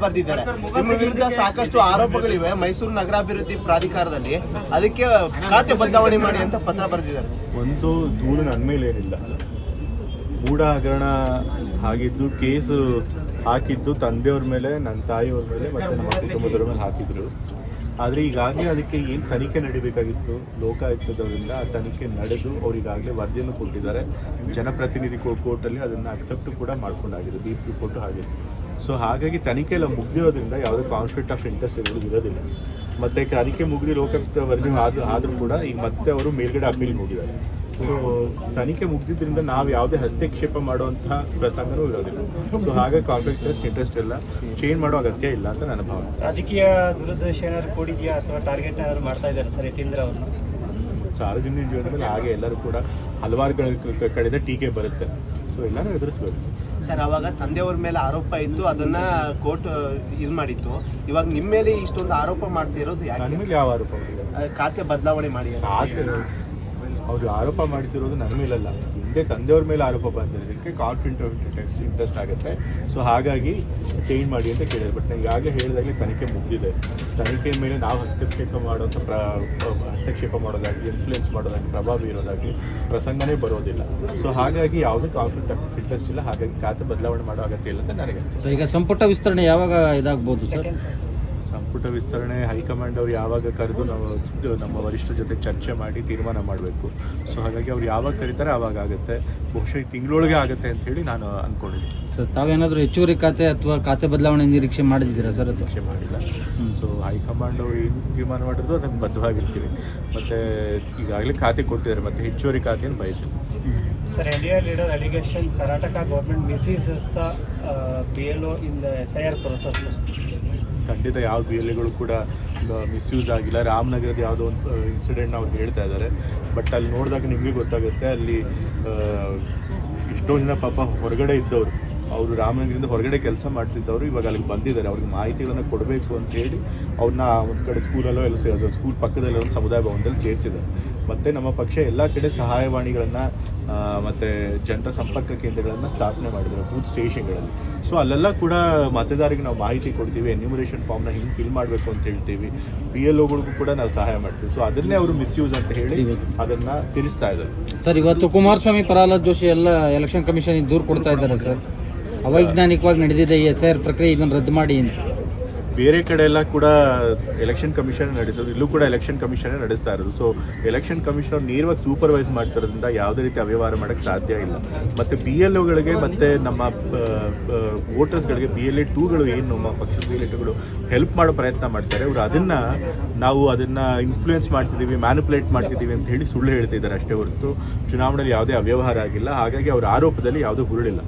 ಬರೆದಿದ್ದಾರೆ. ನಿಮ್ಮ ವಿರುದ್ಧ ಸಾಕಷ್ಟು ಆರೋಪಗಳಿವೆ ಮೈಸೂರು ನಗರಾಭಿವೃದ್ಧಿ ಪ್ರಾಧಿಕಾರದಲ್ಲಿ, ಅದಕ್ಕೆ ಖಾತೆ ಬದಲಾವಣೆ ಮಾಡಿ ಅಂತ ಪತ್ರ ಬರೆದಿದ್ದಾರೆ. ಒಂದು ದೂರು ನನ್ನ ಮೇಲೆ ಏನಿಲ್ಲ, ಮೂಢ ಹಗರಣ ಆಗಿದ್ದು ಕೇಸು ಹಾಕಿದ್ದು ತಂದೆಯವ್ರ ಮೇಲೆ, ನನ್ನ ತಾಯಿಯವ್ರ ಮೇಲೆ ಮತ್ತು ನಮ್ಮ ಕುಟುಂಬದವ್ರ ಮೇಲೆ ಹಾಕಿದ್ರು. ಆದರೆ ಈಗಾಗಲೇ ಅದಕ್ಕೆ ಏನು ತನಿಖೆ ನಡೀಬೇಕಾಗಿತ್ತು ಲೋಕಾಯುಕ್ತದವರಿಂದ, ಆ ತನಿಖೆ ನಡೆದು ಅವರಿಗಾಗಲೇ ವರದಿಯನ್ನು ಕೊಟ್ಟಿದ್ದಾರೆ. ಜನಪ್ರತಿನಿಧಿ ಕೋರ್ಟಲ್ಲಿ ಅದನ್ನು ಅಕ್ಸೆಪ್ಟ್ ಕೂಡ ಮಾಡ್ಕೊಂಡಾಗಿದೆ, ಡೀಪ್ ರಿಪೋರ್ಟು ಆಗಿದೆ. ಸೊ ಹಾಗಾಗಿ ತನಿಖೆ ಎಲ್ಲ ಮುಗ್ದಿರೋದ್ರಿಂದ ಯಾವುದೇ ಕಾನ್ಫ್ಲಿಕ್ಟ್ ಆಫ್ ಇಂಟ್ರೆಸ್ಟ್ ಇರೋದಿಲ್ಲ. ಮತ್ತು ತನಿಖೆ ಮುಗಿದು ಲೋಕಾಯುಕ್ತ ವರದಿ ಆದರೂ ಕೂಡ ಈಗ ಮತ್ತೆ ಅವರು ಮೇಲ್ಗಡೆ ಅಪೀಲ್ ಹೋಗಿದ್ದಾರೆ. ಸೊ ತನಿಖೆ ಮುಗ್ದಿದ್ದರಿಂದ ನಾವು ಯಾವುದೇ ಹಸ್ತಕ್ಷೇಪ ಮಾಡುವಂತಹ ಪ್ರಸಂಗನೂ ಇರೋದಿಲ್ಲ. ಸೊ ಹಾಗೆ ಕಾನ್ಫ್ಲಿಕ್ಟ್ ಇಂಟ್ರೆಸ್ಟ್ ಎಲ್ಲ ಚೇಂಜ್ ಮಾಡೋ ಅಗತ್ಯ ಇಲ್ಲ ಅಂತ ನನ್ನ ಭಾವನೆ. ರಾಜಕೀಯ ದುರುದ್ದೇಶ ಏನಾದ್ರು ಕೂಡಿದೆಯಾ ಅಥವಾ ಟಾರ್ಗೆಟ್ ಏನಾದ್ರು ಮಾಡ್ತಾ ಇದ್ದಾರೆ ಸರ್ ಯತೀಂದ್ರ ಅವ್ರನ್ನ? ಸಾರ್ವಜನಿಕ ಜೀವನದಲ್ಲಿ ಹಾಗೆ ಎಲ್ಲರೂ ಕೂಡ ಹಲವಾರು ಕಡೆದ ಟೀಕೆ ಬರುತ್ತೆ. ಸೊ ಎಲ್ಲರೂ ಎದುರಿಸ್ಬೇಕು ಸರ್. ಅವಾಗ ತಂದೆಯವ್ರ ಮೇಲೆ ಆರೋಪ ಇತ್ತು, ಅದನ್ನ ಕೋರ್ಟ್ ಇದು ಮಾಡಿತ್ತು. ಇವಾಗ ನಿಮ್ಮ ಮೇಲೆ ಇಷ್ಟೊಂದು ಆರೋಪ ಮಾಡ್ತಿರೋದು ಯಾಕೆ? ನನ್ನ ಮೇಲೆ ಯಾವ ಆರೋಪ? ಖಾತೆ ಬದಲಾವಣೆ ಮಾಡಿ ಅವರು ಆರೋಪ ಮಾಡ್ತಿರೋದು ನನ್ನ ಮೇಲಲ್ಲ, ಹಿಂದೆ ತಂದೆಯವ್ರ ಮೇಲೆ ಆರೋಪ ಬಂದಿರೋದಕ್ಕೆ ಕಾನ್ಫ್ಲಿಕ್ಟ್ ಆಫ್ ಇಂಟ್ರೆಸ್ಟ್ ಆಗುತ್ತೆ. ಸೊ ಹಾಗಾಗಿ ಚೇಂಜ್ ಮಾಡಿ ಅಂತ ಕೇಳಿದ್ರು. ಬಟ್ ನಾನು ಈಗಾಗಲೇ ಹೇಳಿದಾಗಲೇ ತನಿಖೆ ಮುಗಿದಿದೆ. ತನಿಖೆ ಮೇಲೆ ನಾವು ಹಸ್ತಕ್ಷೇಪ ಮಾಡೋದಾಗಲಿ, ಇನ್ಫ್ಲೂಯೆನ್ಸ್ ಮಾಡೋದಾಗಲಿ, ಪ್ರಭಾವ ಬೀರೋದಾಗಲಿ ಪ್ರಸಂಗನೇ ಬರೋದಿಲ್ಲ. ಸೊ ಹಾಗಾಗಿ ಯಾವುದೇ ಕಾನ್ಫ್ಲಿಕ್ಟ್ ಆಫ್ ಇಂಟ್ರೆಸ್ಟ್ ಇಲ್ಲ. ಹಾಗಾಗಿ ಖಾತೆ ಬದಲಾವಣೆ ಮಾಡೋ ಅಗತ್ಯ ಇಲ್ಲ ಅಂತ ನನಗೆ ಅನಿಸುತ್ತೆ. ಈಗ ಸಂಪುಟ ವಿಸ್ತರಣೆ ಯಾವಾಗ ಇದಾಗ್ಬೋದು ಸರ್? ಸಂಪುಟ ವಿಸ್ತರಣೆ ಹೈಕಮಾಂಡ್ ಅವ್ರು ಯಾವಾಗ ಕರೆದು ನಾವು ನಮ್ಮ ವರಿಷ್ಠರ ಜೊತೆ ಚರ್ಚೆ ಮಾಡಿ ತೀರ್ಮಾನ ಮಾಡಬೇಕು. ಸೊ ಹಾಗಾಗಿ ಅವ್ರು ಯಾವಾಗ ಕರೀತಾರೆ ಆವಾಗ ಆಗುತ್ತೆ. ಬಹುಶಃ ತಿಂಗಳೊಳಗೆ ಆಗುತ್ತೆ ಅಂತ ಹೇಳಿ ನಾನು ಅಂದ್ಕೊಂಡಿದ್ದೀನಿ. ಸರ್ ತಾವೇನಾದರೂ ಹೆಚ್ಚುವರಿ ಖಾತೆ ಅಥವಾ ಖಾತೆ ಬದಲಾವಣೆ ನಿರೀಕ್ಷೆ ಮಾಡಿದ್ದೀರಾ ಸರ್? ನಿರೀಕ್ಷೆ ಮಾಡಿಲ್ಲ. ಸೊ ಹೈಕಮಾಂಡ್ ಅವರು ಏನು ತೀರ್ಮಾನ ಮಾಡಿರೋದು ಅದಕ್ಕೆ ಬದ್ಧವಾಗಿರ್ತೀವಿ. ಮತ್ತು ಈಗಾಗಲೇ ಖಾತೆ ಕೊಟ್ಟಿದ್ದಾರೆ, ಮತ್ತು ಹೆಚ್ಚುವರಿ ಖಾತೆಯನ್ನು ಬಯಸಿಲ್ಲ. Sir, NDA leader allegation Karnataka government misuses the BLO in the SIR process. ಖಂಡಿತ ಯಾವ BLAಗಳು ಕೂಡ ಮಿಸ್ಯೂಸ್ ಆಗಿಲ್ಲ. ರಾಮನಗರದ ಯಾವುದೋ ಒಂದು ಇನ್ಸಿಡೆಂಟ್ ಅವ್ರು ಹೇಳ್ತಾ ಇದ್ದಾರೆ. ಬಟ್ ಅಲ್ಲಿ ನೋಡಿದಾಗ ನಿಮಗೆ ಗೊತ್ತಾಗುತ್ತೆ, ಅಲ್ಲಿ ಎಷ್ಟೋ ಜನ ಪಾಪ ಹೊರಗಡೆ ಇದ್ದವರು, ಅವರು ರಾಮನಗರದಿಂದ ಹೊರಗಡೆ ಕೆಲಸ ಮಾಡ್ತಿದ್ದವರು ಇವಾಗ ಅಲ್ಲಿಗೆ ಬಂದಿದ್ದಾರೆ. ಅವ್ರಿಗೆ ಮಾಹಿತಿಗಳನ್ನು ಕೊಡಬೇಕು ಅಂತ ಹೇಳಿ ಅವ್ರನ್ನ ಒಂದು ಕಡೆ ಸ್ಕೂಲಲ್ಲೋ ಎಲ್ಲ ಸ್ಕೂಲ್ ಪಕ್ಕದಲ್ಲೇ ಒಂದು ಸಮುದಾಯ ಭವನದಲ್ಲಿ ಸೇರಿಸಿದ್ದಾರೆ. ಮತ್ತು ನಮ್ಮ ಪಕ್ಷ ಎಲ್ಲ ಕಡೆ ಸಹಾಯವಾಣಿಗಳನ್ನು ಮತ್ತು ಜನರ ಸಂಪರ್ಕ ಕೇಂದ್ರಗಳನ್ನು ಸ್ಥಾಪನೆ ಮಾಡಿದ್ದಾರೆ, ಬೂತ್ ಸ್ಟೇಷನ್ಗಳಲ್ಲಿ. ಸೊ ಅಲ್ಲೆಲ್ಲ ಕೂಡ ಮತದಾರರಿಗೆ ನಾವು ಮಾಹಿತಿ ಕೊಡ್ತೀವಿ, ಎನ್ಯುಮರೇಷನ್ ಫಾರ್ಮ್ನ ಹಿಂಗೆ ಫಿಲ್ ಮಾಡಬೇಕು ಅಂತ ಹೇಳ್ತೀವಿ. BLOಗಳಿಗೂ ಕೂಡ ನಾವು ಸಹಾಯ ಮಾಡ್ತೀವಿ. ಸೊ ಅದನ್ನೇ ಅವರು ಮಿಸ್ಯೂಸ್ ಅಂತ ಹೇಳಿ ಅದನ್ನು ತಿರ್ಸ್ತಾ ಇದ್ದಾರೆ. ಸರ್, ಇವತ್ತು ಕುಮಾರಸ್ವಾಮಿ, ಪ್ರಹ್ಲಾದ್ ಜೋಶಿ ಎಲ್ಲ ಎಲೆಕ್ಷನ್ ಕಮಿಷನ್ ದೂರು ಕೊಡ್ತಾ ಇದ್ದಾರೆ ಸರ್. ಅವೈಜ್ಞಾನಿಕವಾಗಿ ನಡೆದಿದೆ ಈ SIR ಪ್ರಕ್ರಿಯೆ, ಇದನ್ನು ರದ್ದು ಮಾಡಿ ಅಂತ. ಬೇರೆ ಕಡೆ ಎಲ್ಲ ಕೂಡ ಎಲೆಕ್ಷನ್ ಕಮಿಷನ್ ನಡೆಸೋದು, ಇಲ್ಲೂ ಕೂಡ ಎಲೆಕ್ಷನ್ ಕಮಿಷನ್ ನಡೆಸ್ತಾ ಇರೋದು. ಸೊ ಎಲೆಕ್ಷನ್ ಕಮಿಷನರ್ ನೇರವಾಗಿ ಸೂಪರ್ವೈಸ್ ಮಾಡ್ತಿರೋದ್ರಿಂದ ಯಾವುದೇ ರೀತಿ ಅವ್ಯವಹಾರ ಮಾಡೋಕ್ಕೆ ಸಾಧ್ಯ ಇಲ್ಲ. ಮತ್ತು BLOಗಳಿಗೆ ಮತ್ತು ನಮ್ಮ ವೋಟರ್ಸ್ಗಳಿಗೆ BLA 2ಗಳು ಏನು ನಮ್ಮ ಪಕ್ಷದ BLA 2ಗಳು ಹೆಲ್ಪ್ ಮಾಡೋ ಪ್ರಯತ್ನ ಮಾಡ್ತಾರೆ. ಅವರು ನಾವು ಅದನ್ನು ಇನ್ಫ್ಲೂಯೆನ್ಸ್ ಮಾಡ್ತಿದ್ದೀವಿ, ಮ್ಯಾನಿಪುಲೇಟ್ ಮಾಡ್ತಿದ್ದೀವಿ ಅಂತ ಹೇಳಿ ಸುಳ್ಳು ಹೇಳ್ತಿದ್ದಾರೆ ಅಷ್ಟೇ ಹೊರತು ಚುನಾವಣೆಯಲ್ಲಿ ಯಾವುದೇ ಅವ್ಯವಹಾರ ಆಗಿಲ್ಲ. ಹಾಗಾಗಿ ಅವರ ಆರೋಪದಲ್ಲಿ ಯಾವುದೂ ಹುರುಳಿಲ್ಲ.